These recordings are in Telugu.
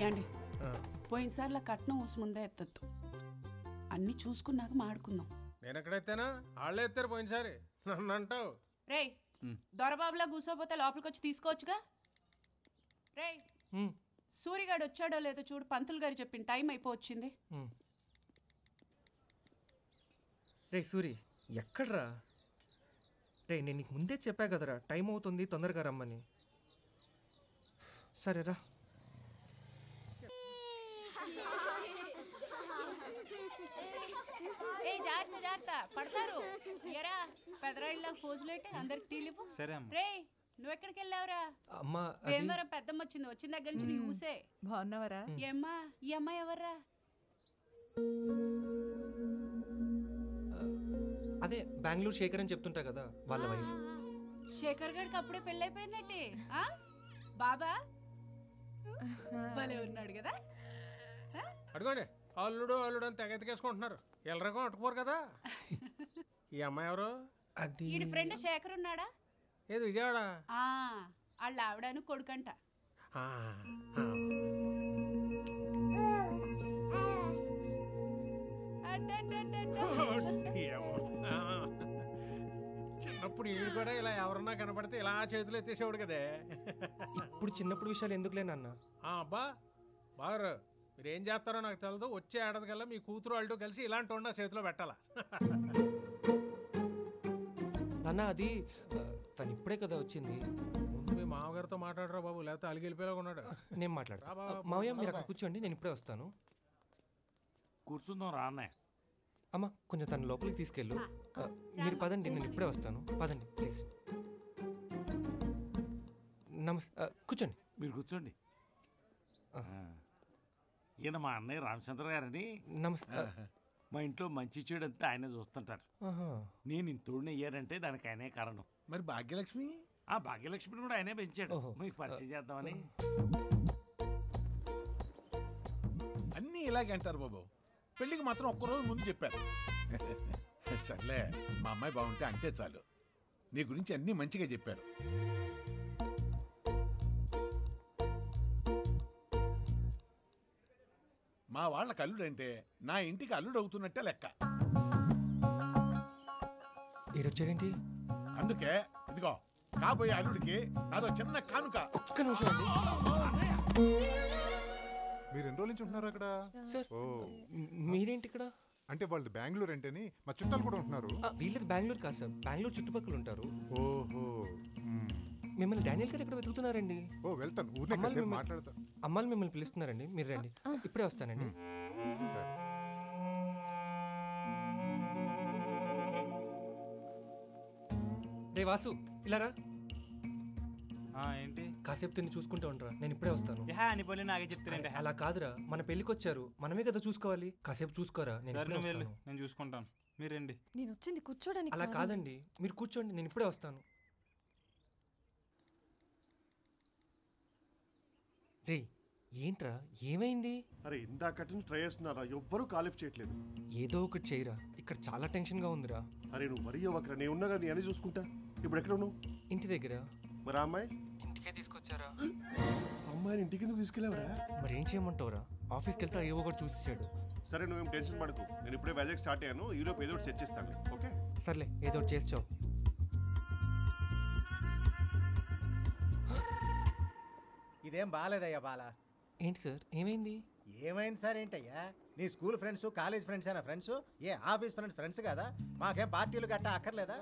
ఏండి పోయినసార్లు కట్నం ఊసి ముందే ఎత్తద్దు, అన్ని చూసుకున్నాక మాడుకుందాం. నేను ఎక్కడైతేనా వాళ్ళే ఎత్తారు పోయినసారి, నన్ను అంటావు. రేయ్ దొరబాబులా కూసోపోతే లోపలికి వచ్చి తీసుకోవచ్చుగా. రేయ్ సూరిగాడు వచ్చాడో లేదో చూడు, పంతులు గారు చెప్పిన టైం అయిపోవచ్చింది. రే సూరి ఎక్కడ్రా? రే నేను నీకు ముందే చెప్పా కదరా టైం అవుతుంది తొందరగా రమ్మని. సరేరా. ఏ జాగ్రత్త జాగ్రత్త పడతారు. ఎరా పెదరాయిల్లాగా పోజులేటే అందరికి టీలిపు. రే నువ్వెక్కడికి వెళ్ళావురా? అమ్మా భీమవరం పెద్దమ్మ వచ్చింది, వచ్చిన దగ్గర నుంచి నీ ఊసే. బాగున్నావరా? ఏమ్మా ఈ అమ్మాయి ఎవర్రా? అదే బెంగళూరు శేఖర్ అని చెప్తుంటా కదా, వాళ్ళ వైఫ్. శేఖర్ గారికి అప్పుడే పెళ్ళైపోయిందంటే బాబా భలే ఉన్నాడు కదా. అడుగోండి అల్లుడు అల్లుడు అని తెగెతికేసుకుంటున్నారు, ఎల్లరకం అట్టుకోరు కదా. ఈ అమ్మాయి ఎవరు? అది ఈ ఫ్రెండ్ శేఖర్ ఉన్నాడా? ఏది విజయవాడ? వాళ్ళ ఆవిడను కొడుకంట. చిన్నప్పుడు ఈడు కూడా ఇలా ఎవరన్నా కనపడితే ఇలా చేతులు ఎత్తేసేవాడు కదే. ఇప్పుడు చిన్నప్పుడు విషయాలు ఎందుకులే నాన్న. అబ్బా బాగారు మీరేం చేస్తారో నాకు తెలదు, వచ్చే ఏడాది కల్లా మీ కూతురు అల్టూ కలిసి ఇలాంటి వండ చేతిలో పెట్టాలా. నాన్న అది తను ఇప్పుడే కదా వచ్చింది. ముందు మీ మామగారితో మాట్లాడరా బాబు, లేకపోతే అలిగిలిపోయేలాగా ఉన్నాడు. నేను మాట్లాడతా. మావయ్య మీరు అక్కడ కూర్చోండి, నేను ఇప్పుడే వస్తాను. కూర్చుందాం రా అన్నయ్య. అమ్మ కొంచెం తన లోపలికి తీసుకెళ్ళు. మీరు పదండి, నేను ఇప్పుడే వస్తాను. పదండి ప్లీజ్. నమస్తే, కూర్చోండి. మీరు కూర్చోండి. ఈయన మా అన్నయ్య రామచంద్ర గారని. నమస్తే. మా ఇంట్లో మంచి చెడు అంతా ఆయనే చూస్తుంటారు. నేను ఇంతోడిని అయ్యారంటే దానికి ఆయనే కారణం. మరి భాగ్యలక్ష్మి? భాగ్యలక్ష్మిని కూడా ఆయనే పెంచాడు, మీకు పరిచయం చేద్దామని. అన్నీ ఇలాగే అంటారు బాబు, పెళ్ళికి మాత్రం ఒక్కరోజు ముందు చెప్పారు. సర్లే మా అమ్మాయి బాగుంటే అంతే చాలు. నీ గురించి అన్నీ మంచిగా చెప్పారు. మా వాళ్ళకి అల్లుడంటే నా ఇంటికి అల్లుడు అవుతున్నట్టే లెక్క. ఈడొచ్చారేంటి? అందుకే ఇదిగో కాబోయే అల్లుడికి నాదో చిన్న కానుక. ఒక్క నిమిషం అండి. మీరు ఎన్ని రోజుల నుంచి ఉంటున్నారు అక్కడ? సార్ మీరేంటి ఇక్కడ? అంటే వాళ్ళు బెంగళూరు అంటేని మా చుట్టాలు కూడా ఉంటున్నారు. వీళ్ళది బెంగళూరు కాదు సార్, బెంగళూరు చుట్టుపక్కల ఉంటారు. ఓహో, మిమ్మల్ని డానియల్ గారు ఎక్కడ వెతుకుతున్నారండి? ఓ వెళ్తాను, ఊరినే మాట్లాడతా. అమ్మాయిలు మిమ్మల్ని పిలుస్తున్నారండి, మీరు రండి. ఇప్పుడే వస్తానండి. రే వాసు ఇలా రా. ఏంటి? కాసేపు తిని చూసుకుంటూ ఉండరా, నేను ఇప్పుడే వస్తాను. నాకే చెప్తానండి. అలా కాదురా, మన పెళ్లికి వచ్చారు, మనమే కదా చూసుకోవాలి. కాసేపు చూసుకోరా, నేను చూసుకుంటాను, మీరు రండి. నేను వచ్చింది కూర్చోడానికి. అలా కాదండి, మీరు కూర్చోండి, నేను ఇప్పుడే వస్తాను. రే ఏంట్రా ఏమైంది? అరే ఇందాకటి నుంచి ట్రై చేస్తున్నారా, ఎవ్వరూ కాలిఫ్ చేయట్లేదు. ఏదో ఒకటి చేయరా, ఇక్కడ చాలా టెన్షన్ గా ఉందిరా. అరే నువ్వు మరీ అవ్వకరా, నేను ఉన్నాగా, నీ అని చూసుకుంటా. ఇప్పుడు ఎక్కడ ఉన్నావు? ఇంటి దగ్గర. మరి అమ్మాయి ఇంటికే తీసుకొచ్చారా? అమ్మాయిని ఇంటికి ఎందుకు తీసుకెళ్ళావరా? మరి ఏం చేయమంటావురా, ఆఫీస్కి వెళ్తా ఏవో ఒకటి చూసేసాడు. సరే నువ్వేం టెన్షన్ పడకు, నేను ఇప్పుడే వైజాగ్ స్టార్ట్ అయ్యాను, ఈరోజు ఏదో ఒకటి సెట్ చేస్తాను. ఓకే సర్లే, ఏదో ఒకటి చేస్తావు. ఇదేం బాగాలేదయ్యా బాలా. ఏంటి సార్ ఏమైంది? ఏమైంది సార్ ఏంటయ్యా, నీ స్కూల్ ఫ్రెండ్స్ కాలేజ్ ఫ్రెండ్స్ అయినా ఫ్రెండ్స్, ఏ ఆఫీస్ ఫ్రెండ్స్ కదా, మాకేం పార్టీలు గట్టా అక్కర్లేదా?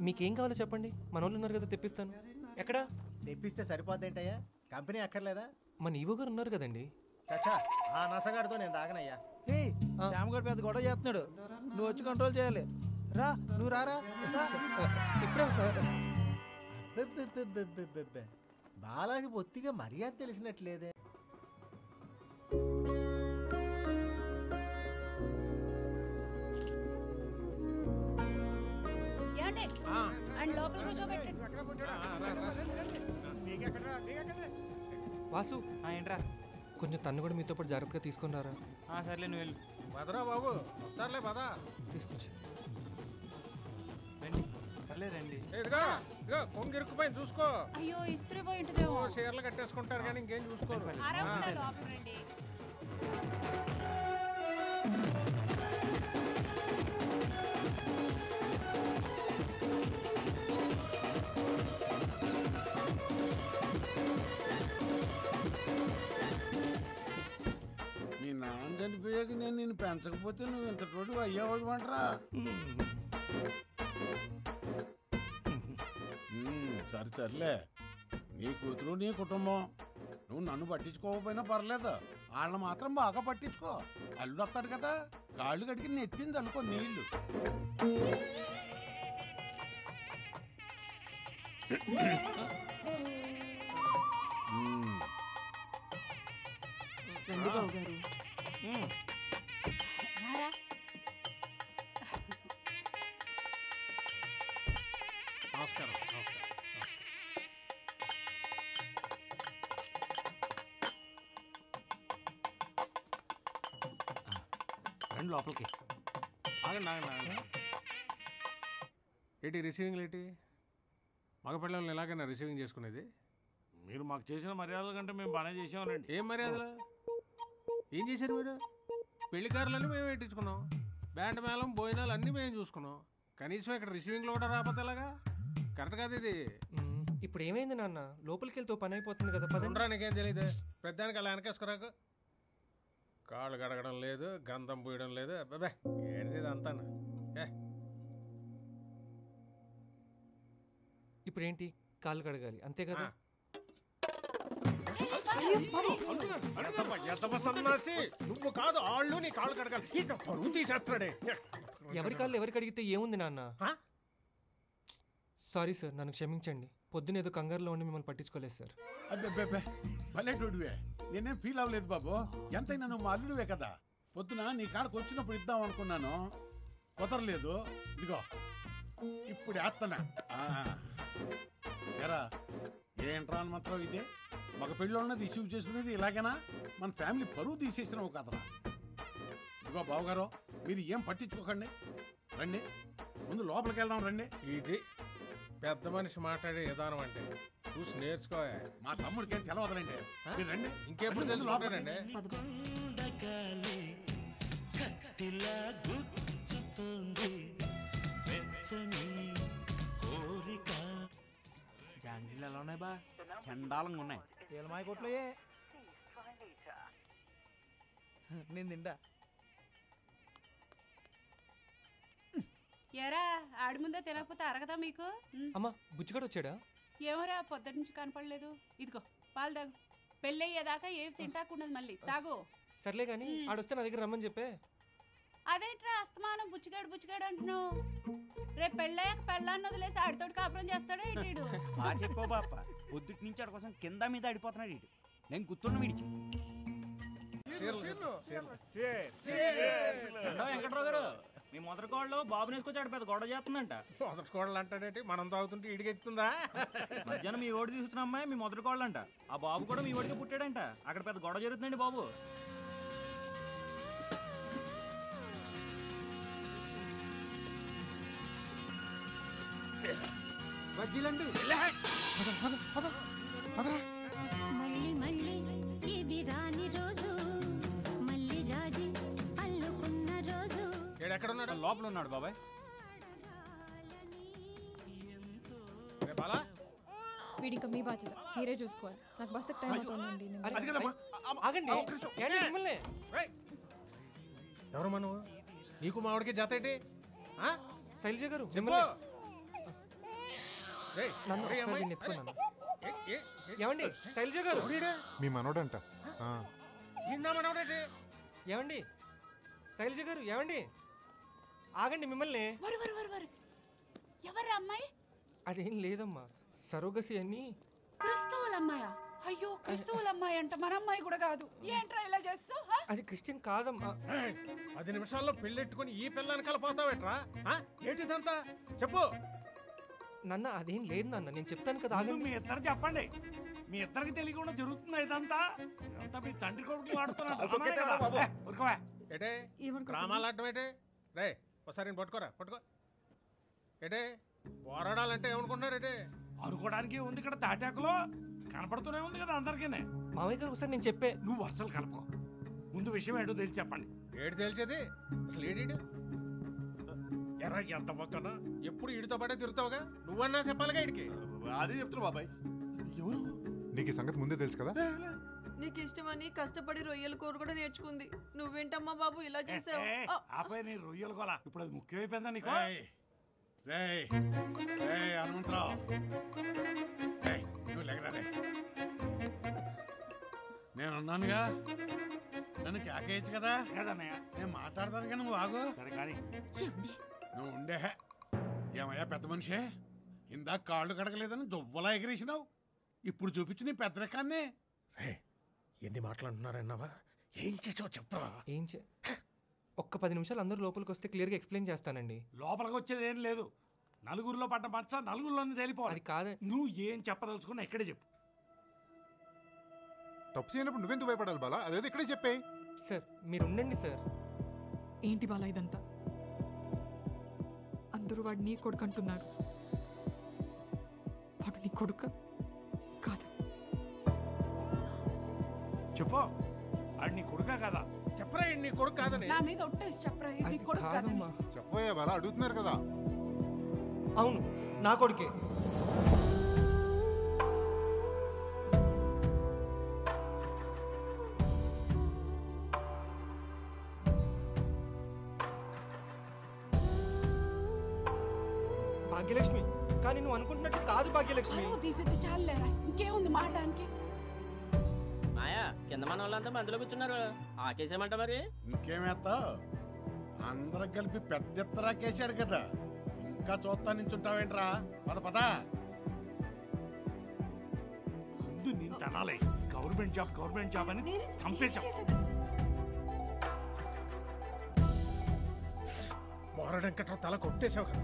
మీకేం కావాలో చెప్పండి, మన వాళ్ళు ఉన్నారు కదా, తెప్పిస్తాను. ఎక్కడ తెప్పిస్తే సరిపోద్దేంటయ్యా, కంపెనీ అక్కర్లేదా? మన ఈవో గారు ఉన్నారు కదండి. చచ్చా ఆ నసగాడితో నేను తాగనయ్యా. శ్యామగడ్ పెద్ద గొడవ చేస్తున్నాడు, నువ్వు వచ్చి కంట్రోల్ చేయాలి. రా నువ్వు రారా. బాలాకి బొత్తిగా మర్యాద తెలిసినట్లేదే. వాసు ఏంట్రా, కొంచెం తన్ను కూడా మీతో పాటు జాగ్రత్తగా తీసుకొని రారా. సర్లే నువ్వు వెళ్ళు. పదరా బాబు, వస్తారులే పదా. తీసుకొచ్చి రండి. సర్లే రండి. ఇదిగో ఇదిగో కొంగు ఇరుక్కుపోయింది చూసుకో. అయ్యో ఇస్త్రీ పోయి ఉంటుందేమో. చీరలు కట్టేసుకుంటారు కానీ ఇంకేం చూసుకోరు. అరవకుండా లోపల రండి. మీ నాన్న చనిపోయాక నేను నిన్ను పెంచకపోతే నువ్వు ఇంత తోడు అయ్యేవాడు అంటరా. సరే సర్లే, నీ కూతురు నీ కుటుంబం, నువ్వు నన్ను పట్టించుకోకపోయినా పర్లేదు, వాళ్ళని మాత్రం బాగా పట్టించుకో. అల్లుడు వస్తాడు కదా, కాళ్ళు కడిగి నెత్తింది చల్లుకో నీళ్లు. రండి బాబు గారు. నమస్కారం. రండి లోపలికి. ఆగండి ఆగండి ఆగండి. ఏంటి రిసీవింగ్ ఏంటి? మగపిల్లల్ని ఎలాగైనా రిసీవింగ్ చేసుకునేది? మీరు మాకు చేసిన మర్యాదల కంటే మేము బాగానే చేసామనండి. ఏం మర్యాదలు? ఏం చేశారు మీరు? పెళ్లి కార్లన్నీ మేము పెట్టించుకున్నాం, బ్యాండ్ మేళం భోజనాలు అన్నీ మేము చూసుకున్నాం. కనీసం ఇక్కడ రిసీవింగ్లో కూడా రాకపోతే ఎలాగా? కరెక్ట్ కాదు ఇది. ఇప్పుడు ఏమైంది నాన్న? లోపలికి వెళ్తే పని అయిపోతుంది కదా. పదండ్రా. నీకేం తెలియదు, పెద్దానికి అలా వెనకేసుకురాకు. కాళ్ళు కడగడం లేదు, గంధం పూయడం లేదు. అబ్బాబే ఏంటిది అంతా? ఇప్పుడు ఏంటి? కాళ్ళు కడగాలి అంతే కదా? నువ్వు కాదు ఆళ్ళు నీ కాళ్ళు కడగాలి. పరువు తీసేస్తాడే. ఎవరి కాళ్ళు ఎవరికి అడిగితే ఏముంది నాన్న? సారీ సార్, నన్ను క్షమించండి. పొద్దున ఏదో కంగారులో ఉండి మిమ్మల్ని పట్టించుకోలేదు సార్. అబ్బే భలేటోడివే, నేనేం ఫీల్ అవ్వలేదు బాబు. ఎంతైనా నువ్వు మా అల్లుడివే కదా. పొద్దున నీ కాడకు వచ్చినప్పుడు ఇద్దాం అనుకున్నాను, కుదరలేదు. ఇదిగో ఇప్పుడు వేస్తానా. ఎరా ఏంట్రా అని మాత్రం ఇదే మగ పెళ్ళోళ్ళని రిసీవ్ చేసుకునేది ఇలాగేనా? మన ఫ్యామిలీ పరువు తీసేసినావు కదరా. ఇదిగో బావగారు, మీరు ఏం పట్టించుకోకండి, రండి ముందు లోపలికి వెళ్దాం రండి. ఇది పెద్ద మనిషి మాట్లాడే విధానం అంటే చూసి నేర్చుకో. మా తమ్ముడికి ఏం తెలవదులండి, మీరు రండి. ఇంకెప్పుడు తెలుసుకుంటారండి? జాంగ్రీలు ఎలా ఉన్నాయి బా? చండాలంగా ఉన్నాయి. తేలమాయ కొట్లయే నేను తిండా. ఎరా ఆడి ముందే తినకపోతే అరగదా మీకు? అమ్మా బుజ్జిగాడు వచ్చాడా? ఏమోరా పొద్దుటి నుంచి కనపడలేదు. ఇదిగో పాలు తాగు. పెళ్ళయ్యేదాకా ఏవి తింటాకున్నది మళ్ళీ తాగు. సర్లే కానీ ఆడొస్తే నా దగ్గర రమ్మని చెప్పే. అదేంట్రా అస్తమానం బుచ్చిగాడు అంటున్నావు? రేపు పెళ్ళయ్యాక పెళ్ళాన్ని వదిలేసి ఆడితోటి కాపురం చేస్తాడా ఏంటి? బాగా చెప్పావు పాప. పొద్దుటి నుంచి ఆడి కోసం కింద మీద ఆడిపోతున్నాడు వీడు. నేను గుర్తున్న వీడికి. వెంకట్రావు గారు, మీ మొదటి కోళ్ళు బాబు నేసుకొచ్చి పెద్ద గొడవ చేస్తుందంట. మొదటి కోళ్ళు అంటాడేంటి? మనం తాగుతుంటే ఇడిగెత్తుందా? మధ్యాహ్నం మీ ఓడి తీసుకున్న అమ్మాయి మీ మొదటి కోళ్ళు అంట. ఆ బాబు కూడా మీ ఓడికి పుట్టాడంట. అక్కడ పెద్ద గొడవ జరుగుతుందండి బాబు. ఎక్కడ ఉన్నాడు? లోపల ఉన్నాడు బాబాయ్. వీడి ఇంకా మీ బాధ్యత, మీరే చూసుకోవాలి. నాకు బస్సుకి టైం అవుతుందండి. ఎవరు మనం? నీకు మావిడికి జత ఏంటి? శైలజ గారు ఏమండి? శైలజ గారు మీ మనోడంట. ఏమండి? శైలజ గారు ఏమండి? ఆగండి మిమ్మల్ని. ఎవరు అమ్మాయి? అదేం లేదమ్మా, సరోగసి అని. క్రిస్తవుల అమ్మాయా? అయ్యో క్రిస్తవుల అమ్మాయి అంట, మన అమ్మాయి కూడా కాదు. ఏంట్రా ఇలా చేస్తావు? అది క్రిస్టియన్ కాదమ్మా. 10 నిమిషాల్లో పెళ్ళెట్టుకుని ఈ పిల్లని కలపోతావేట్రా? ఏంటిదంతా చెప్పు. నన్న అదేం లేదు నాన్న, నేను చెప్తాను కదా. మీ ఇద్దరు చెప్పండి, మీ ఇద్దరికి తెలియకుండా జరుగుతుంది ఇదంతా. ఇదంతా మీ తండ్రి కొడుకు వాడుతున్నా. ఏటే గ్రామాలు ఆడటం ఏటే? రే ఒకసారి పట్టుకోరా, పట్టుకో. ఏటే పోరాడాలంటే ఏమనుకుంటున్నారంటే అనుకోవడానికి ఉంది ఇక్కడ తాటాకులో కనపడుతూనే ఉంది కదా అందరికీ. మామయ్య గారు ఒకసారి నేను చెప్పే. నువ్వు వరుసలు కలుపుకో, ముందు విషయం ఏంటో తెలిసి చెప్పండి. ఏడు తెలిసేది అసలు ఏడీడు ఎరా ఎంత పక్కన ఎప్పుడు ఈడితో పాటే తిరుగుతావుగా, నువ్వన్నా చెప్పాలిగా ఇడికి. అదే చెప్తున్నా బాబాయ్. ఎవరు నీకు ఈ సంగతి ముందే తెలుసు కదా? నీకు ఇష్టమని కష్టపడి రొయ్యల కూర కూడా నేర్చుకుంది. నువ్వేంటమ్మా బాబు ఇలా చేసావు? ఆపై నీ రొయ్యలు కోలా ఇప్పుడు అది ముఖ్యమైపోయిందా నీకు? హనుమంతరావు నువ్వు లేకరా రే. నేను అన్నానుగా నన్ను కేకేయచ్చు కదా. నేను మాట్లాడతాను కానీ నువ్వు ఆగు. సరే కానీ నువ్వు ఉండే ఏమయ్యా పెద్ద మనిషే, ఇందాక కాళ్ళు కడగలేదని జువ్వలా ఎగిరేసినావు, ఇప్పుడు చూపించు నీ పెద్దరికాన్ని. ఎన్ని మాట్లాడుతున్నారన్నావా? ఏం చేసావు చెప్తావా? ఒక్క 10 నిమిషాలు అందరూ లోపలికి వస్తే క్లియర్గా ఎక్స్ప్లెయిన్ చేస్తానండి. లోపలికి వచ్చేది ఏం లేదు. నలుగురిలో పడ్డ మచ్చ నలుగురిలోనే తేలిపోవాలి. అది కాదు. నువ్వు ఏం చెప్పదలుచుకున్నా ఇక్కడే చెప్పు. తప్పు చేయనప్పుడు నువ్వెందుకు భయపడాలి బాలా? అదేదో ఇక్కడే చెప్పే. సార్ మీరు ఉండండి సార్. ఏంటి బాలా ఇదంతా? అందరూ వాడు నీ కొడుకు అంటున్నారు. వాడు నీ కొడుకు కాదు. చెప్పు, ఆడు నీ కొడుకా కదా? చెప్పరా నీ కొడుకు కాదని. నా మీద ఒట్టేసి చెప్పరా నీ కొడుకు కాదని. చెప్పోయా బాలా, అడుగుతున్నారు కదా. అవును నా కొడుకే. భాగ్యలక్ష్మి, కానీ నువ్వు అనుకుంటున్నట్టు కాదు భాగ్యలక్ష్మి. తీసేది చాలేరా, ఇంకేముంది మాట్లాడానికి? మాయా కింద మన వాళ్ళంతా మందులో కూర్చున్నారు, ఆకేసేమంట మరి. ఇంకేమేస్తావు, అందరం కలిపి పెద్ద ఎత్తరాకేసాడు కదా, ఇంకా చూస్తా నించుంటావేంట్రా? పద పద. ముందు నేను తనాలే గవర్నమెంట్ జాబ్ అని చంపేశాం. బోరడెంకట్రా తల కొట్టేశావు కదా,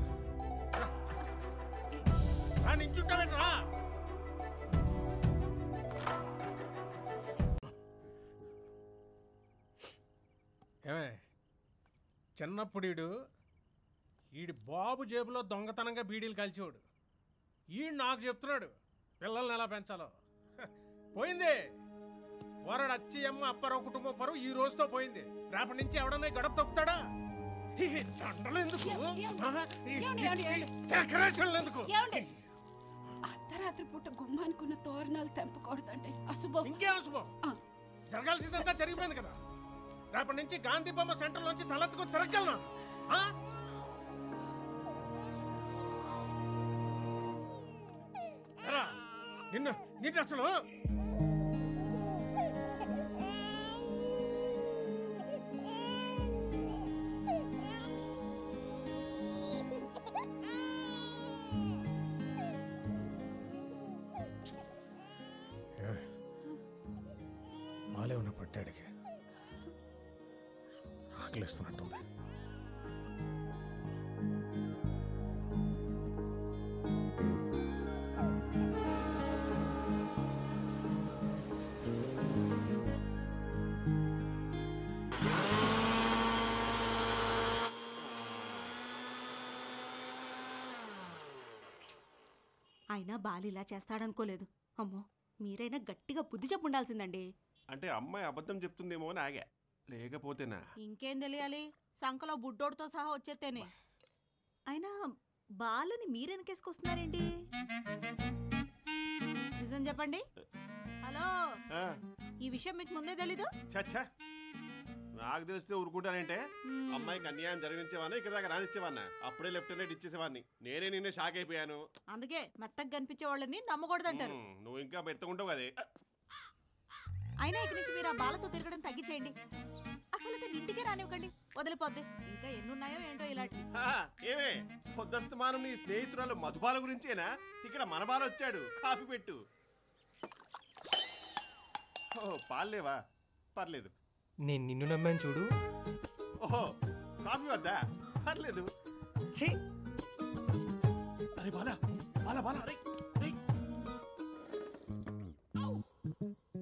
నించుంటావేంట్రా? ఏమే చిన్నప్పుడు ఈడి బాబు జేబులో దొంగతనంగా బీడీలు కాల్చేవాడు. ఈడు నాకు చెప్తున్నాడు పిల్లల్ని ఎలా పెంచాలో. పోయింది వరడు అచ్చి అమ్మ అప్పారావు కుటుంబం పరువు ఈ రోజుతో పోయింది. రేపటి నుంచి ఎవడన్నా గడప తొక్కుతాడా? అర్ధరాత్రి పూట గుమ్మానుకున్న తోరణాలు తెంపకూడదండి, అశుభం. ఇంకేం అశుభం? జరగాల్సిందంతా జరిగిపోయింది కదా. రేపటి నుంచి గాంధీ బొమ్మ సెంటర్ నుంచి తలెత్తుకొని తిరగలనా? నిన్ను అసలు మాలే ఉన్న పట్టాడికి ఆకలిస్తున్నట్టుంది. అయినా బాలి ఇలా చేస్తాడనుకోలేదు. అమ్మో, మీరైనా గట్టిగా బుద్ధి చెప్పుండాల్సిందండి. అంటే అమ్మాయి అబద్ధం చెప్తుందేమో అని ఆగా, లేకపోతేనా ఇంకేం తెలియాలి, సంకలో బుడ్డోడితో సహా వచ్చేస్తేనే. అయినా బాలని మీరెనకేసుకొస్తున్నారేంటి? నిజం చెప్పండి. హలో, ఈ విషయం మీకు ముందే తెలీదు? చచ్చా, నాకు తెలిస్తే ఊరుకుంటానంటే అమ్మాయికి అన్యాయం జరిగించేవాడిని, ఇక్కడ దాకా రానిచ్చేవాడినా? అప్పుడే లెఫ్ట్ అండ్ రైట్ ఇచ్చేసేవాడిని. నేనే నిన్నే షాక్ అయిపోయాను. అందుకే మెత్తగా కనిపించే వాళ్ళని నమ్మకూడదంటారు. నువ్వు ఇంకా మెత్తకుంటావు కదే. అయినా ఇక్కడి నుంచి మీరు ఆ బాలతో తిరగడం తగ్గించేయండి. అసలు అతను ఇంటికే రానివ్వకండి, వదిలిపోద్ది. ఇంకా ఎన్నున్నాయో ఏంటో ఇలాంటి. ఏమే పొద్దుస్తమానం నీ స్నేహితురాలు మధుబాల గురించేనా? ఇక్కడ మన బాల వచ్చాడు, కాఫీ పెట్టు. ఓ పాలేవా? పర్లేదు, నేను నిన్ను నమ్మాను చూడు. ఓహో కాఫీ వద్దా? పర్లేదు. అరే బాలా బాలా బాలా,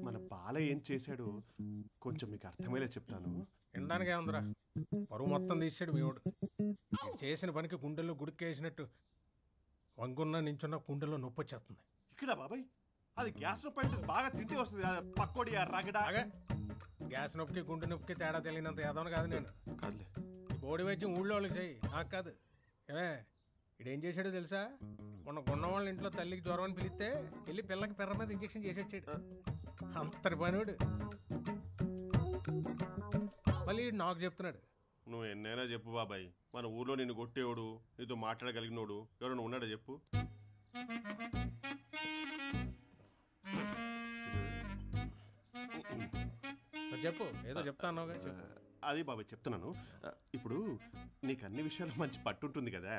మన బాల ఏం చేశాడు కొంచెం మీకు అర్థమయ్యేలా చెప్తాను. వినడానికే ఉందిరా, పరువు మొత్తం తీసాడు మీవాడు. చేసిన పనికి గుండెల్లో గుడికేసినట్టు వంగున్న నించున్న గుండెలో నొప్పి వచ్చేస్తుంది. ఇక్కడ బాబాయ్ అది గ్యాస్ నొప్పి అంటే బాగా తింటే వస్తుంది. పక్కోడి రగడా గ్యాస్ నొప్పికి గుండె నొప్పికి తేడా తెలియనంత ఏదోను కాదు నేను. కాదులే, బోడి వైద్యం ఊళ్ళో వాళ్ళకి చెయ్యి, నాకు కాదు. ఏమే ఇడేం చేశాడో తెలుసా? మొన్న గున్న వాళ్ళ ఇంట్లో తల్లికి జ్వరం అని పిలిస్తే వెళ్ళి పిల్లకి పెర్ర మీద ఇంజక్షన్ చేసి వచ్చాడు. అంతటి పనివాడు. మళ్ళీ నాకు చెప్తున్నాడు. నువ్వు ఎన్నైనా చెప్పు బాబాయ్, మన ఊర్లో నిన్ను కొట్టేవాడు, నీతో మాట్లాడగలిగినోడు ఎవరైనా ఉన్నాడా చెప్పు. చెప్పు, ఏదో చెప్తాను. అది బాబాయ్ చెప్తున్నాను. ఇప్పుడు నీకు అన్ని విషయాలు మంచి పట్టుంటుంది కదా,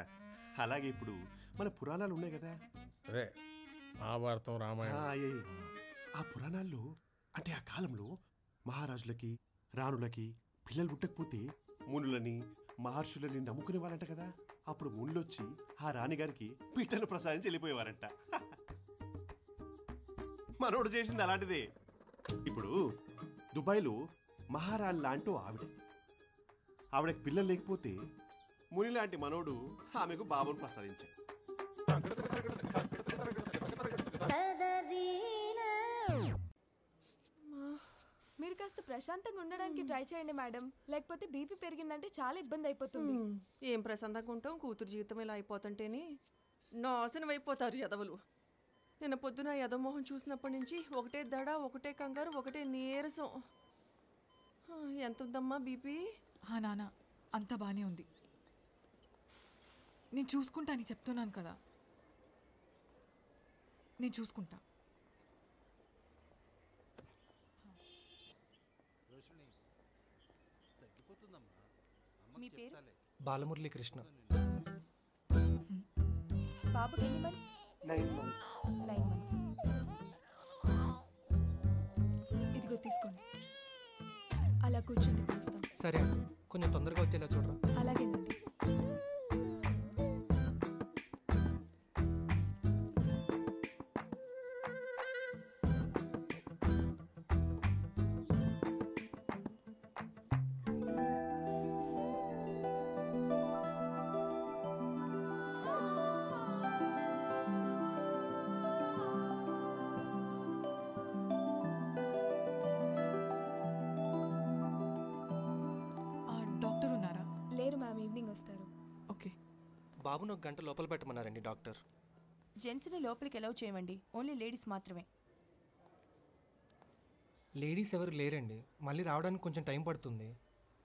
అలాగే ఇప్పుడు మన పురాణాలు ఉన్నాయి కదా, అదే మహాభారతం, రామాయణం. ఆ పురాణాల్లో అంటే ఆ కాలంలో మహారాజులకి రాణులకి పిల్లలు పుట్టకపోతే మునులని మహర్షులని నమ్ముకునే వాళ్ళంట కదా. అప్పుడు మునులు వచ్చి ఆ రాణిగారికి పిట్టలు ప్రసాదించి వెళ్ళిపోయేవారంట. మనోడు చేసింది అలాంటిదే. ఇప్పుడు దుబాయ్లో మహారాణి లాంటి ఆవిడకి పిల్లలు లేకపోతే ముని లాంటి మనోడు ఆమెకు బాబును ప్రసాదించాడు. మీరు కాస్త ప్రశాంతంగా ఉండడానికి ట్రై చేయండి మేడం, లేకపోతే బీపీ పెరిగిందంటే చాలా ఇబ్బంది అయిపోతుంది. ఏం ప్రశాంతంగా ఉంటాం, కూతురు జీవితం ఇలా అయిపోతుంటేనే నాశనం అయిపోతారు యదవులు. నిన్న పొద్దున యదమోహన్ చూసినప్పటి నుంచి ఒకటే దడ, ఒకటే కంగారు, ఒకటే నీరసం. ఎంత ఉందమ్మా బీపీ? నాన్న అంతా బాగానే ఉంది, నేను చూసుకుంటా అని చెప్తున్నాను కదా, నేను చూసుకుంటా. మీ పేరు? బాలమురళీ కృష్ణ. బాబుకి ఎన్ని మంత్స్? 9 months. 9 months. ఇదిగో తీసుకోండి, అలా కూర్చోండి. సరే అండి, కొంచెం తొందరగా వచ్చేలా చూడరా. అలాగేనండి. బాబును 1 గంట లోపల పెట్టమన్నారండి డాక్టర్. జెంట్స్ని లోపలికి అలౌ చేయమండి, ఓన్లీ లేడీస్ మాత్రమే. లేడీస్ ఎవరు లేరండి, మళ్ళీ రావడానికి కొంచెం టైం పడుతుంది.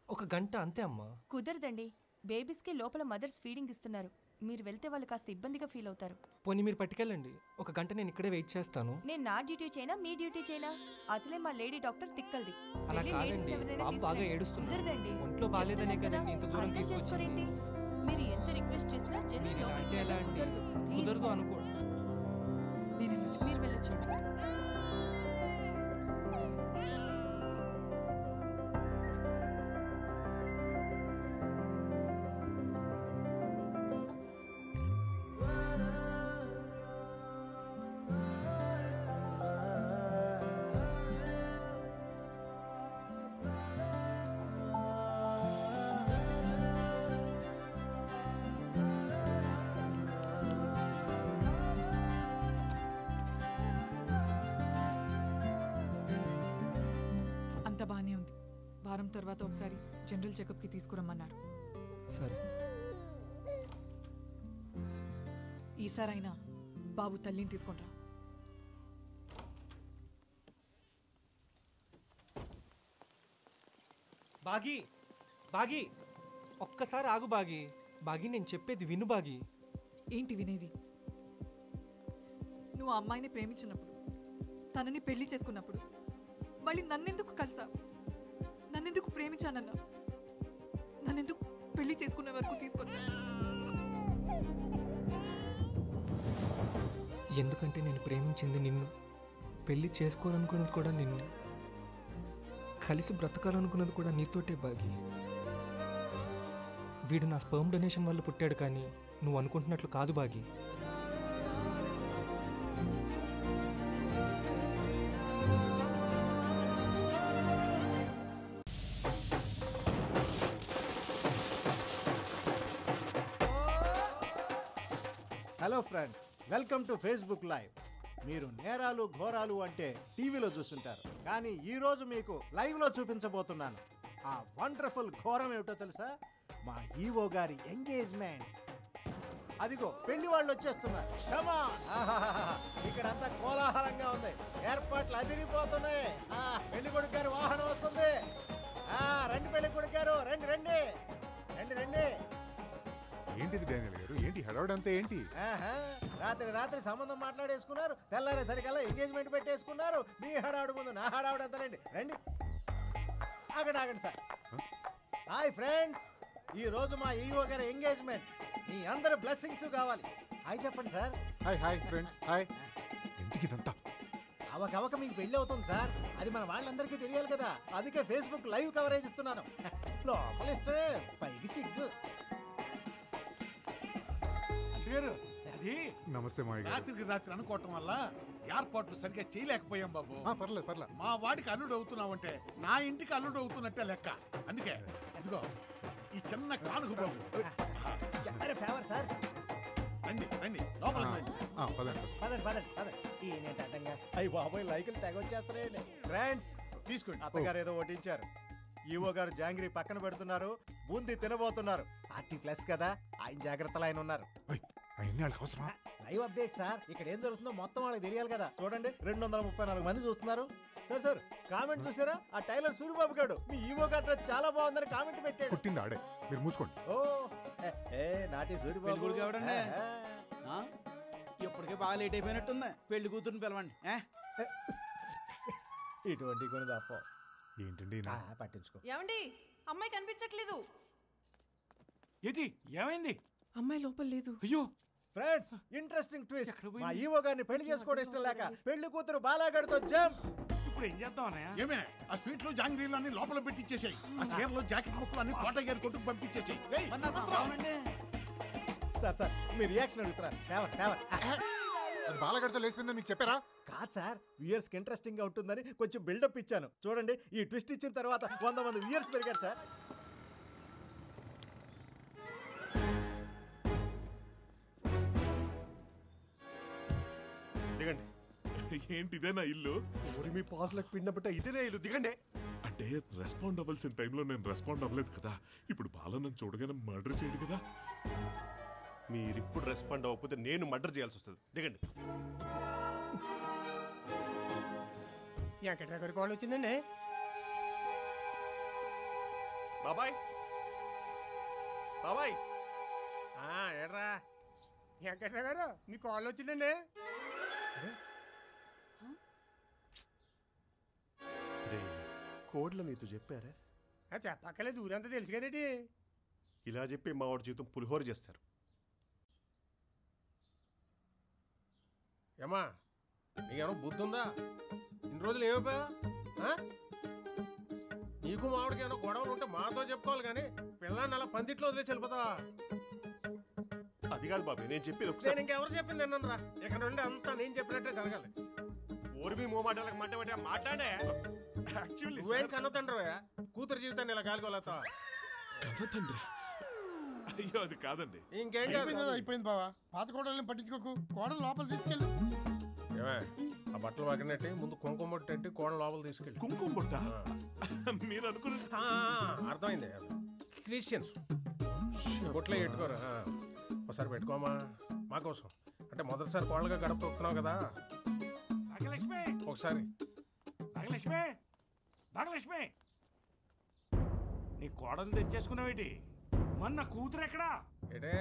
1 గంట అంతే అమ్మా. కుదరదండి, బేబీస్కి లోపల మదర్స్ ఫీడింగ్ ఇస్తున్నారు. మీరు వెళ్తే వాళ్ళు కాస్త ఇబ్బందిగా ఫీల్ అవుతారు. పోనీ మీరు పట్టుకెళ్ళండి, 1 గంట నేను ఇక్కడే వెయిట్ చేస్తాను. నేను నా డ్యూటీ చేయనా మీ డ్యూటీ చేయనా? అసలే మా లేడీ డాక్టర్ తిక్కల్ది. అలా కాదండి, బాబు బాగా ఏడుస్తున్నాడు. ఒంట్లో బాగాలేదనే కదండి ఇంత దూరం తీసుకొచ్చింది. మీరు ఎంత రిక్వెస్ట్ చేసినా జెంట్స్ అంటే ఎలా అండి? కుదరదు అనుకో. మీరు వెళ్ళొచ్చు. బాగానే ఉంది, వారం తర్వాత ఒకసారి జనరల్ చెకప్కి తీసుకురమ్మన్నారు. సరే, ఈసారైనా బాబు తల్లిని తీసుకుంటా. బాగి బాగి ఒక్కసారి ఆగు బాగి. బాగి నేను చెప్పేది విను బాగి. ఏంటి వినేది? నువ్వు ఆ అమ్మాయిని ప్రేమించినప్పుడు, తనని పెళ్లి చేసుకున్నప్పుడు మళ్ళీ నన్నెందుకు కలిసా? నన్నెందుకు ప్రేమించానన్నా? నన్నెందుకు పెళ్లి చేసుకునే వరకు తీసుకొచ్చా? ఎందుకంటే నేను ప్రేమించింది నిన్ను, పెళ్లి చేసుకోవాలనుకున్నది కూడా నిన్ను, కలిసి బ్రతకాలనుకున్నది కూడా నీతోటే బాగి. వీడు నా స్పర్మ్ డొనేషన్ వల్ల పుట్టాడు, కానీ నువ్వు అనుకుంటున్నట్లు కాదు బాగి. Hello friends, welcome to Facebook live. మీరు నేరాలు ఘోరాలు అంటే టీవీలో చూస్తుంటారు, కానీ ఈరోజు మీకు లైవ్లో చూపించబోతున్నాను. ఆ వండర్ఫుల్ ఘోరం ఏమిటో తెలుసా? మా ఈవో గారి ఎంగేజ్మెంట్. అదిగో పెళ్లి వాళ్ళు వచ్చేస్తున్నారు. ఇక్కడంతా కోలాహలంగా ఉంది, ఏర్పాట్లు అదిరిపోతున్నాయి. పెళ్లి కొడుకు గారి వాహనం వస్తుంది. రండి పెళ్లి కొడుకు గారు, రండి రండి రండి రండి. ఏంటిది డానియల్ గారు, ఏంటి హడావుడంతా ఏంటి? రాత్రి సంబంధం మాట్లాడేసుకున్నారు, తెల్లారే సరికల్లా ఎంగేజ్మెంట్ పెట్టేసుకున్నారు. మీ హడావుడు ముందు నా హడావుడు అంతలేండి. రండి, ఆగండి సార్. హాయ్ ఫ్రెండ్స్, ఈ రోజు మా ఈవో గారి ఎంగేజ్మెంట్. మీ అందరి బ్లెస్సింగ్స్ కావాలి. హాయ్ చెప్పండి సార్. Hi friends, hi. ఎందుకు ఇదంతా? అవకవక మీకు పెళ్లి అవుతుంది సార్, అది మన వాళ్ళందరికీ తెలియాలి కదా, అందుకే ఫేస్బుక్ లైవ్ కవరేజ్ ఇస్తున్నాను. లోపల ఇష్టమే, పైకి సిగ్గు. నమస్తే మావయ్య. రాత్రి అనుకోవటం వల్ల ఏర్పాట్లు సరిగ్గా చేయలేకపోయాం బాబు. పర్లేదు. మా వాడికి అల్లుడు అవుతున్నావంటే నా ఇంటికి అల్లుడు అవుతున్నట్టే లెక్క. అందుకే ఇదిగో ఈ చిన్న కానుక బాబు. Favour sir. రండి రండి, లోపలికి పదండి. అయ్యి బాబోయ్, లైకులు తెగొచ్చేస్తారండి. ఫ్రెండ్స్ తీసుకోండి. అత్తగారు ఏదో ఓటించారు, ఈవో గారు జాంగ్రీ పక్కన పెడుతున్నారు, బూందీ తినబోతున్నారు. పార్టీ ప్లస్ కదా, ఆయన జాగ్రత్తలు ఆయన ఉన్నారు. లైవ్ అప్డేట్ సార్, ఇక్కడ ఏం జరుగుతుందో మొత్తం వాళ్ళకి తెలియాలి కదా. చూడండి, 234 మంది చూస్తున్నారు. సార్ కామెంట్ చూసారా? ఆ టైలర్ సూరిబాబు గారు మీ ఈవో గారు డ్రెస్ చాలా బాగుందని కామెంట్ పెట్టాడు. పుట్టింది ఆడే, మీరు మూసుకోండి. ఓ నాటి సూరిబాబు ఇప్పటికే బాగా లేట్ అయిపోయినట్టుంది. పెళ్లి కూతురుని పిలవండి. ఇటువంటి కొన్ని తప్ప ఏంటండి పట్టించుకో. ఏమండి, అమ్మాయి కనిపించట్లేదు. ఏంటి ఏమైంది? అమ్మాయి లోపల లేదు. అయ్యో ఫ్రెండ్స్, ఇంట్రెస్టింగ్ ట్విస్ట్. మా ఈవో గారిని పెళ్లి చేసుకోవడం ఇష్టం లేక పెళ్లి కూతురు బాలాగడితో జంప్. ఇప్పుడు ఏం చేద్దాం అన్నయ్య? ఏమే ఆ స్వీట్లు జాంగ్రీలు అన్ని లోపల పెట్టించేసాయి. ఆ చీరలో జాకెట్ ముక్కలు అన్ని కోట గారి కొట్టుకు పంపించేసాయి. సార్ మీ రియాక్షన్ అడుగుతున్నారు. బాలగడితో లేచిపోయిందని మీకు చెప్పారా? కాదు సార్, వ్యూయర్స్ కి ఇంట్రెస్టింగ్ గా ఉంటుందని కొంచెం బిల్డప్ ఇచ్చాను. చూడండి, ఈ ట్విస్ట్ ఇచ్చిన తర్వాత 100 మంది వ్యూయర్స్ పెరిగారు సార్. దిగండి. ఏంటి ఇదే నా ఇల్లు? మీ పాస్లకు పిండబట్ట ఇదేనా ఇల్లు? దిగండి. అంటే రెస్పాండ్ అవ్వాల్సిన టైంలో నేను రెస్పాండ్ అవ్వలేదు కదా. ఇప్పుడు బాల నన్ను చూడగానే మర్డర్ చేయడు కదా. మీరు ఇప్పుడు రెస్పాండ్ అవ్వకపోతే నేను మర్డర్ చేయాల్సి వస్తుంది. దిగండి. ఎక్కడ కాల్ వచ్చిందండి? బాబాయ్ ఏడ్రా వెంకట్రావు గారు, మీ కాల్ వచ్చిందండి. కోడ్లో నీతో చెప్పారా? చెప్పక్కలేదు, ఊరంతా తెలుసు కదేటి. ఇలా చెప్పి మా వాడి జీవితం పులిహోర చేస్తారు. ఏమా నీకేమో బుద్ధి ఉందా? ఇన్ని రోజులు ఏమైపోయా? నీకు మామిడికి ఏమైనా గొడవలు ఉంటే మాతో చెప్పుకోవాలి, కానీ పిల్లాన్ని అలా పందిట్లో వదిలేసి వెళ్ళిపోతావా? అది కాదు బాబాయ్, నేను చెప్పేది నేను ఒకసారి. ఇంకెవరు చెప్పింది విన్నానురా. ఇక్కడ నుండి అంతా నేను చెప్పినట్టే జరగాలి. ఓరిమి మోమాటాలకు మాట్లాడే. నువ్వేం కన్నతండ్రవా? కూతురు జీవితాన్ని ఇలా గాలిగోలేతావా? అయ్యో అది కాదండి. ఇంకేం కాదు. అయిపోయింది బావా, పాత కోడల్ని పట్టించుకోకు. కోడలు లోపల తీసుకెళ్ళు. ఏమే ఆ బట్టలు వాకినట్టు ముందు కుంకుమ బొట్టు కోడలు లోపల తీసుకెళ్ళి. కుంకుమ బొట్ట? మీరు అనుకున్న అర్థమైంది. క్రిస్టియన్స్ బొట్లో పెట్టుకోరు. ఒకసారి పెట్టుకోమా మా కోసం. అంటే మొదటిసారి కోళ్ళగా గడప తొక్కుతున్నావు కదా, భాగ్యలక్ష్మి ఒకసారి. భాగ్యలక్ష్మి, నీ కోడలు తెచ్చేసుకున్నావేటి? మొన్న కూతురు ఎక్కడా? ఏటే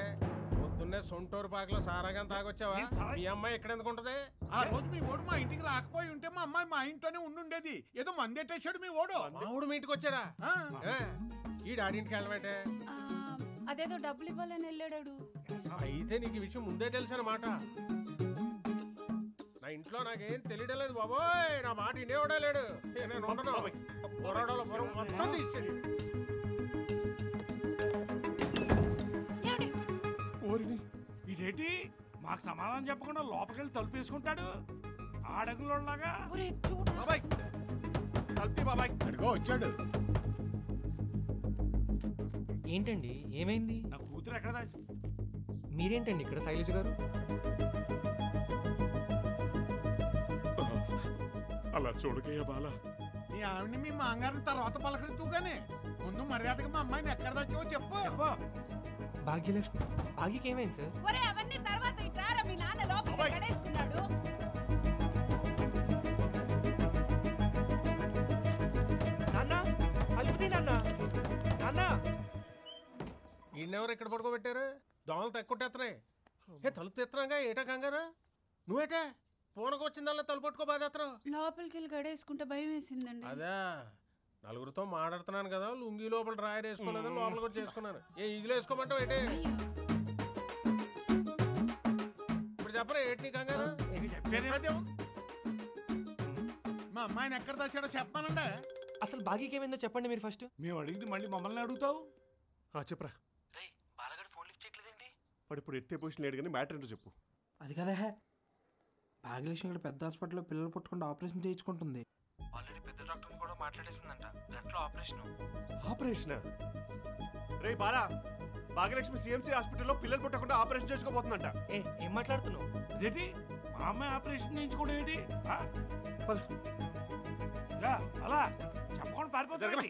పొద్దున్నే సొంటూరు పాకలో సారాగా తాగొచ్చావా? ఈ అమ్మాయి ఎక్కడ ఎందుకు ఉంటది? ఆ రోజు మీ ఓడు మా ఇంటికి రాకపోయి ఉంటే మా అమ్మాయి మా ఇంట్లోనే ఉండుండేది. ఏదో మందెట్టేశాడు మీ ఓడు. మా ఊడు మీ ఇంటికి వచ్చాడా? ఈ డాడింటికి వెళ్ళమంటే అదేదో డబ్బులు ఇవ్వాలని వెళ్ళాడు. అయితే నీకు ఈ విషయం ముందే తెలుసు అన్నమాట. నా ఇంట్లో నాకేం తెలియడం లేదు బాబోయ్. నా మాట ఇండేవాడే లేడు. నేను ఉండను. పొరాడలో పొరం మొత్తం తీసేది. ఇదేంటి మాకు సమాధానం చెప్పకుండా లోపలికి తలుపు వేసుకుంటాడు ఆడగులాగా? వచ్చాడు. ఏంటండి ఏమైంది? నా కూతురు ఎక్కడ? మీరేంటండి ఇక్కడ శైలజ గారు? అలా చూడకయ్యా బాలా. నీ ఆవిడని మీ మాంగారిని తర్వాత పలకరితూగానే ముందు మర్యాదగా మా అమ్మాయిని ఎక్కడ తెచ్చావో చెప్పు. భాగ్యలక్ష్మి, భాగ్యకి ఏమైంది సార్? ఒరే అవన్నీ తర్వాత ఇట్రారా, మీ నాన్న లోపలికి గడేసుకున్నాడు. నాన్న, అలుపుది నాన్న. నాన్న, ఈయనెవరు ఇక్కడ పడుకోబెట్టారు? దోమలు తెక్కొట్టేస్తున్నాయి. తలుపు తెస్తున్నాగా, ఏటా కంగారు? నువ్వేటే పూనకు వచ్చిందల్లా తలుపు పట్టుకో బాధేస్తున్నావు. లోపలికి వెళ్ళి గడేసుకుంటే భయం వేసిందండి. అదే నలుగురితో మాట్లాడుతున్నాను కదా, లుంగి లోపల డ్రాయర్ వేసుకోలేదు, లోపల కూడా చేసుకున్నాను. ఇదిలో వేసుకోమంటావు ఏంటి? ఇప్పుడు చెప్పరా ఏంటి కంగారు? మా అమ్మాయిని ఎక్కడ తెచ్చాడో చెప్పానండి. అసలు భాగ్యకి ఏమైందో చెప్పండి మీరు ఫస్ట్. మేము అడిగింది మళ్ళీ మమ్మల్ని అడుగుతావు? చెప్పరా. బాలగాడు ఫోన్ లిఫ్ట్ చేయట్లేదండి. వాడు ఇప్పుడు ఎత్తే పొజిషన్ లేడు కానీ మ్యాటర్ ఏంటో చెప్పు. అది కదా భాగ్యలక్ష్మి ఇక్కడ పెద్ద హాస్పిటల్లో పిల్లలు పుట్టకుండా ఆపరేషన్ చేయించుకుంటుంది. ఆల్రెడీ పెద్ద డాక్టర్ కూడా మాట్లాడేసిందంట. గంటలో ఆపరేషన్ రే బాలా, భాగ్యలక్ష్మి సిఎంసి హాస్పిటల్లో పిల్లలు పుట్టకుండా ఆపరేషన్ చేసుకోబోతుందంట. ఏం మాట్లాడుతున్నావు? అదేంటి మా అమ్మాయి ఆపరేషన్ చేయించుకోవడం ఏంటి? అలా చెప్పకుండా పారిపోతారు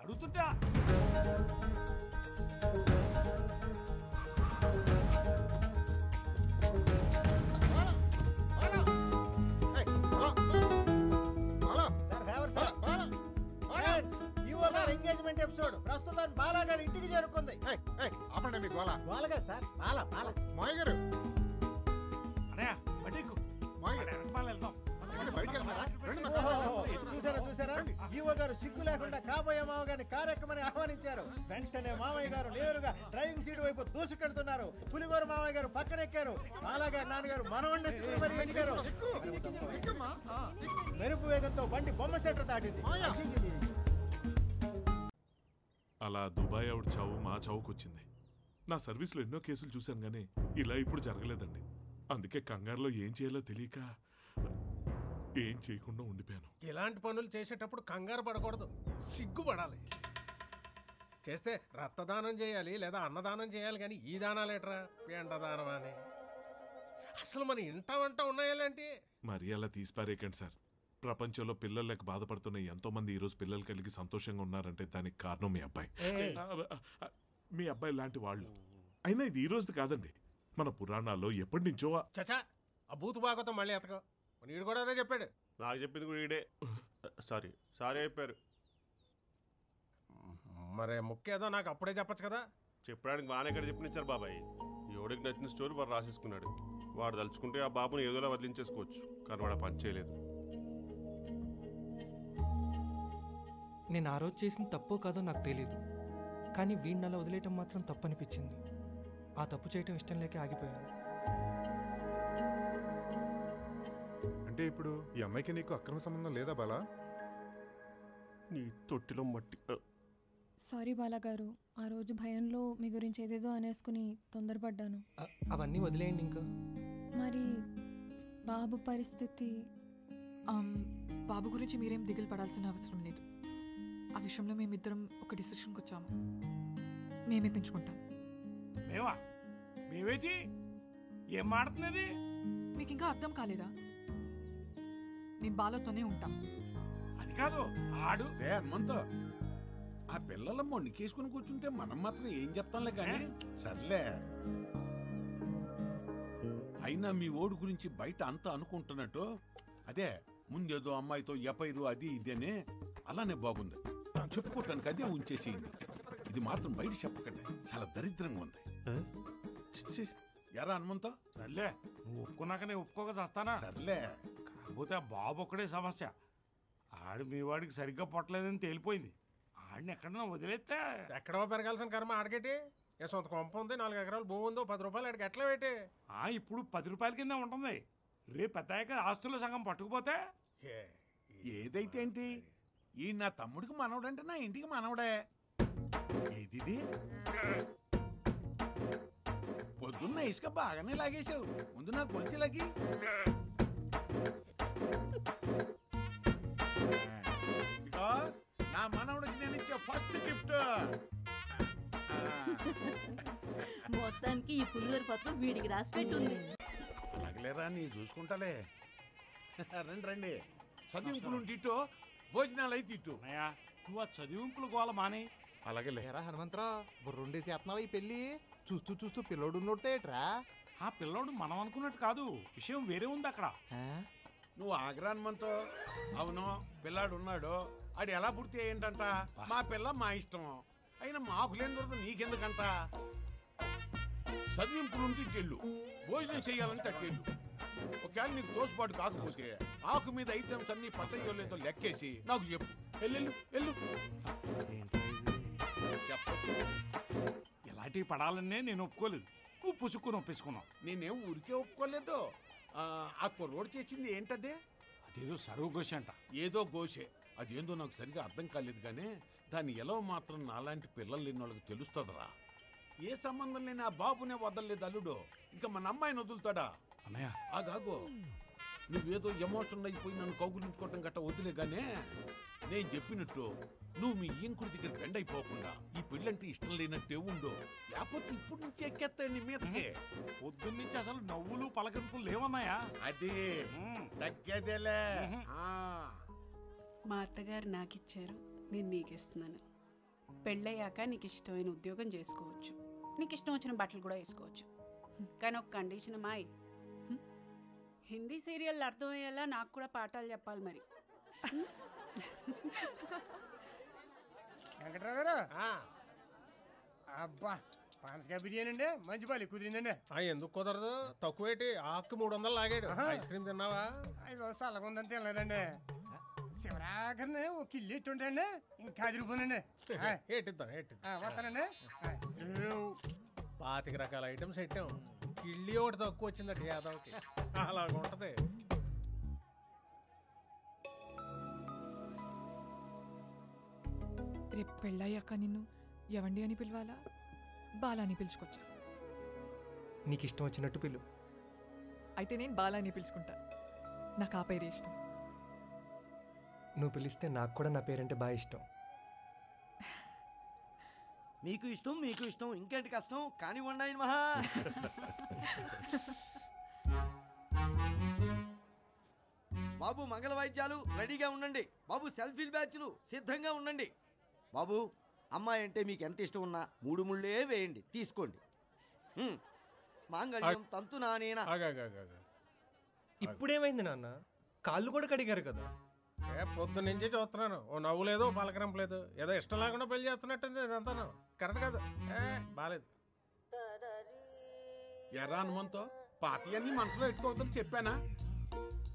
అడుగుతుంటా. ఎంగేజ్మెంట్ ఎపిసోడ్ ప్రస్తుతం బాలాగారి ఇంటికి చేరుకుంది. ఆపండి మీ గోల. గోలగా సార్, బాలా బాలా మాయ గారు చూసారా ఈవో గారు సిగ్గు లేకుండా కాబోయే మామగారిని కార్యక్రమాన్ని ఆహ్వానించారు. వెంటనే మామయ్య గారు నేరుగా డ్రైవింగ్ సీట్ వైపు దూసుకెళ్తున్నారు. పులిగోరు మామయ్య గారు పక్కన ఎక్కారు. బాలాగారి నాన్నగారు మనవణ్ణి ఎత్తుకుని మరీ ఎక్కారు. మెరుపు వేగంతో బండి బొమ్మ సెంటర్ దాటింది. అలా దుబాయ్ ఆవిడ చావు మా చావుకు వచ్చింది. నా సర్వీస్లో ఎన్నో కేసులు చూశాను కానీ ఇలా ఇప్పుడు జరగలేదండి. అందుకే కంగారులో ఏం చేయాలో తెలియక ఏం చేయకుండా ఉండిపోయాను. ఇలాంటి పనులు చేసేటప్పుడు కంగారు పడకూడదు, సిగ్గుపడాలి. చేస్తే రక్తదానం చేయాలి లేదా అన్నదానం చేయాలి, కానీ ఈ దానాలేట్రా పిండదానం అని. అసలు మన ఇంట వంట ఉన్నాయాలంటే మరి అలా తీసిపారేకండి సార్. ప్రపంచంలో పిల్లలు లేక బాధపడుతున్న ఎంతో మంది ఈరోజు పిల్లలు కలిగి సంతోషంగా ఉన్నారంటే దానికి కారణం మీ అబ్బాయి. మీ అబ్బాయి లాంటి వాళ్ళు. అయినా ఇది ఈ రోజు కాదండి, మన పురాణాల్లో ఎప్పటి నుంచో. చచా, ఆ బూతు బాగోతాం మళ్ళీ ఎతకో. నీడు కూడా అదే చెప్పాడు. నాకు చెప్పింది కూడా ఈడే. సారీ అయిపోయారు. మరే ముఖ్యేదో నాకు అప్పుడే చెప్పచ్చు కదా. చెప్పడానికి బాగానే ఎక్కడ చెప్పినిచ్చారు బాబాయ్. ఎవడికి నచ్చిన స్టోరీ వాడు రాసేసుకున్నాడు. వాడు తలుచుకుంటే ఆ బాబుని ఏదోలా వదిలించేసుకోవచ్చు, కానీ వాడు పని చేయలేదు. నేను ఆ రోజు చేసిన తప్పో కాదో నాకు తెలియదు, కానీ వీడిని అలా వదిలేయటం మాత్రం తప్పు అనిపించింది. ఆ తప్పు చేయటం ఇష్టం లేక ఆగిపోయాను. అంటే ఇప్పుడు ఈ అమ్మాయికి నీకు అక్రమ సంబంధం లేదా బాలా? నీ తొట్టిలో మట్టి. సారీ బాలాగారు, ఆ రోజు భయంలో మీ గురించి ఏదేదో అనేసుకుని తొందరపడ్డాను. అవన్నీ వదిలేయండి. ఇంకా మరి బాబు పరిస్థితి? బాబు గురించి మీరేం దిగులు పడాల్సిన అవసరం లేదు. ఆ విషయంలో మేమిద్దరం ఒక డిసిషన్కి వచ్చాము. మేమే పెంచుకుంటాం. మేమేంటి ఏం మాడుతున్నది? మీకు ఇంకా అర్థం కాలేదా? నేను బాలతోనే ఉంటాం. అది కాదు ఆడు హనుమంతో ఆ పిల్లల మొండికేసుకుని కూర్చుంటే మనం మాత్రం ఏం చెప్తాంలే కానీ సర్లే. అయినా మీ ఓడి గురించి బయట అంతా అనుకుంటున్నట్టు అదే ముందేదో అమ్మాయితో ఎపైరు అది ఇదేనే అలానే బాగుంది చెప్పుకోవటానికి, అదే ఉంచేసేయండి. ఇది మాత్రం బయట చెప్పకండి, చాలా దరిద్రంగా ఉంది. ఎరా హనుమంతో? సర్లే, నువ్వు ఒప్పుకున్నాక నేను ఒప్పుకోక చేస్తానా? సర్లే, కాకపోతే ఆ బాబు ఒక్కడే సమస్య. ఆడు మీ వాడికి సరిగ్గా పొట్టలేదని తేలిపోయింది. ఆడిని ఎక్కడన్నా వదిలేస్తే ఎక్కడో పెరగాల్సిన కర్మ ఆడకేటి. ఏ సొంత కొంప ఉంది, 4 ఎకరాలు భూమి ఉందో, 10 రూపాయలు ఆడికి ఎట్లా పెట్టి. ఇప్పుడు 10 రూపాయల కింద ఉంటుంది. రేపు పెద్దాక ఆస్తుల సగం పట్టుకుపోతే ఏదైతే ఏంటి, ఈ నా తమ్ముడికి మనవడంటే నా ఇంటికి మనవడే. ఏది పొద్దున్న ఇసుక బాగానే లాగేశావు, ముందు నాకు కొలిసి లాగి. ఇదిగో నా మనవడికి నేను ఇచ్చే ఫస్ట్ గిఫ్ట్. మొత్తానికి ఈ పులిహోర పథకం వీడికి రాసి పెట్టుంది. అలాగలేరా నీ చూసుకుంటాలే. రండి రండి, చదివింపులు ఇటు, భోజనాలు అయితే ఇటు. నువ్వు ఆ చదివింపులు గోల మానే. అలాగే హనుమంతరావు బుర్రుండేసి చేస్తున్నావు ఈ పెళ్ళి. చూస్తూ చూస్తూ పిల్లోడు నోడతాయట్రా. ఆ పిల్లోడు మనం అనుకున్నట్టు కాదు, విషయం వేరే ఉంది అక్కడ. నువ్వు ఆగ్రాన్మంతో అవును పిల్లాడు ఉన్నాడు, ఆడు ఎలా పుడితే ఏంటంట, మా పిల్ల మా ఇష్టం, అయినా మాకు లేని దొరద నీకెందుకంట. చదివింపులుంటే ఇట్టెళ్ళు, భోజనం చేయాలంటే అట్టెళ్ళు. ఒకవేళ నీకు తోసుబాటు కాకపోతే ఆకు మీద ఐటమ్స్ అన్ని పట్టయ్యో లేదో లెక్కేసి నాకు చెప్పు. వెళ్ళు వెళ్ళు. ఇలాంటివి పడాలనే నేను ఒప్పుకోలేదు, నువ్వు పుసుక్కుని ఒప్పేసుకున్నావు. నేనేం ఊరికే ఒప్పుకోలేదు. ఆ కుర్రోడు చేసింది ఏంటదే? అదేదో సరువు గోష అంట. ఏదో గోషే, అదేందో నాకు సరిగా అర్థం కాలేదు కానీ దాన్ని ఎలా మాత్రం నాలాంటి పిల్లలు లేని వాళ్ళకి తెలుస్తుందిరా. ఏ సంబంధం లేని ఆ బాబునే వదలలేదు అల్లుడు, ఇంకా మన అమ్మాయిని వదులుతాడా? అన్నయ్య ఆగాగో, నువ్వేదో ఎమోషనల్ అయిపోయి నన్ను కౌగులించుకోవటం గట్ట వదిలేగానే నేను చెప్పినట్టు నువ్వు మీ ఇంకుడి దగ్గర బెండ్ అయిపోకుండా ఈ పెళ్ళంటే ఇష్టం లేనట్టే ఉండు, లేకపోతే ఇప్పుడు నుంచి ఎక్కేస్తాయి నీ మీదకి. పొద్దున్నుంచి అసలు నవ్వులు పలకరింపులు లేవన్నాయా? అది తగ్గేదేలే. మా అత్తగారు నాకు ఇచ్చారు, నేను నీకు ఇస్తున్నాను. పెళ్ళయ్యాక నీకు ఇష్టమైన ఉద్యోగం చేసుకోవచ్చు, నీకు ఇష్టం వచ్చిన బట్టలు కూడా వేసుకోవచ్చు. కానీ ఒక కండిషన్ మాయ్, హిందీ సీరియల్ అర్థమయ్యేలా నాకు కూడా పాఠాలు చెప్పాలి మరి. వెంకట్రావు గారు, అబ్బా పానసకాయ బిర్యానీ అండి, మంచి బాలి కుదిరిందండి. ఎందుకు కుదరదు? తక్కువేటి, ఆకు 300 లాగాడు. ఐస్ క్రీమ్ తిన్నావా? అయ్యో చల్లగుందని తినలేదండి. శివరాకర్ని ఒక ఇల్లు ఎట్టుంటండి, ఇంకా 10 రూపాయలండి. ఏటిద్దాం వస్తానండి. 25 రకాల ఐటమ్స్ పెట్టాం, కిళ్ళి ఒకటి తక్కువ వచ్చిందట యాదవ్కి. అలాగ ఉంటది. రేపు పెళ్ళయ్యాక నిన్ను ఎవండి అని పిలవాలా, బాలా అని పిలుచుకొచ్చా? నీకు ఇష్టం వచ్చినట్టు పిలు. అయితే నేను బాలా అని పిలుచుకుంటా, నాకు ఆ పేరే ఇష్టం. నువ్వు పిలిస్తే నాకు కూడా నా పేరంటే బాగా ఇష్టం. మీకు ఇష్టం, మీకు ఇష్టం, ఇంకేంటి కష్టం కానివ్వండి ఆయన మహా. బాబు మంగళ వాయిద్యాలు రెడీగా ఉండండి. బాబు సెల్ఫీల్ బ్యాచ్లు సిద్ధంగా ఉండండి. బాబు అమ్మాయి అంటే మీకు ఎంత ఇష్టం ఉన్నా 3 ముళ్ళే వేయండి, తీసుకోండి. మాంగళ్యం తంతు నానేనా. ఇప్పుడేమైంది నాన్న? కాళ్ళు కూడా కడిగారు కదా. పొద్దు నుంచి చూస్తున్నాను, ఓ నవ్వు లేదు, పలకరింపు లేదు, ఏదో ఇష్టం లేకుండా పెళ్లి చేస్తున్నట్టుంది. ఇదంతాను కరెక్ట్ కాదు, బాలేదు. ఎర్రా హనుమంతో పాతయన్నీ మనసులో ఎట్టుకోవద్దని చెప్పానా?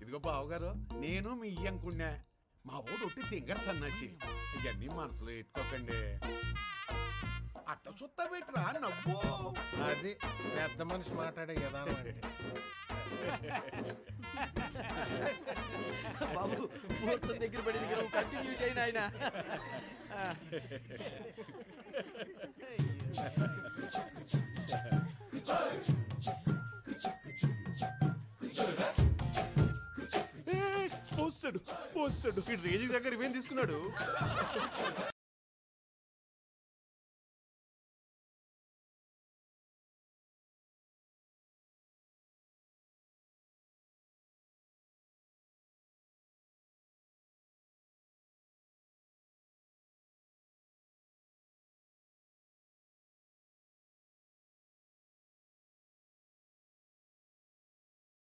ఇదిగో బావగారు, నేను మీ ఇయ్యంకున్నా, మా ఓడు ఒట్టి తింగర సన్నాసి, ఇవన్నీ మనసులో ఎట్టుకోకండి. అట్ట సుత్త పెట్టరా నవ్వు. అది పెద్ద మనిషి మాట్లాడే విధానం అంటే. బాబు ముహూర్తం దగ్గర పడింది కదా, కంటిన్యూ చేయను ఆయన. పోస్తాడు రేజీ దగ్గర ఇవేం తీసుకున్నాడు.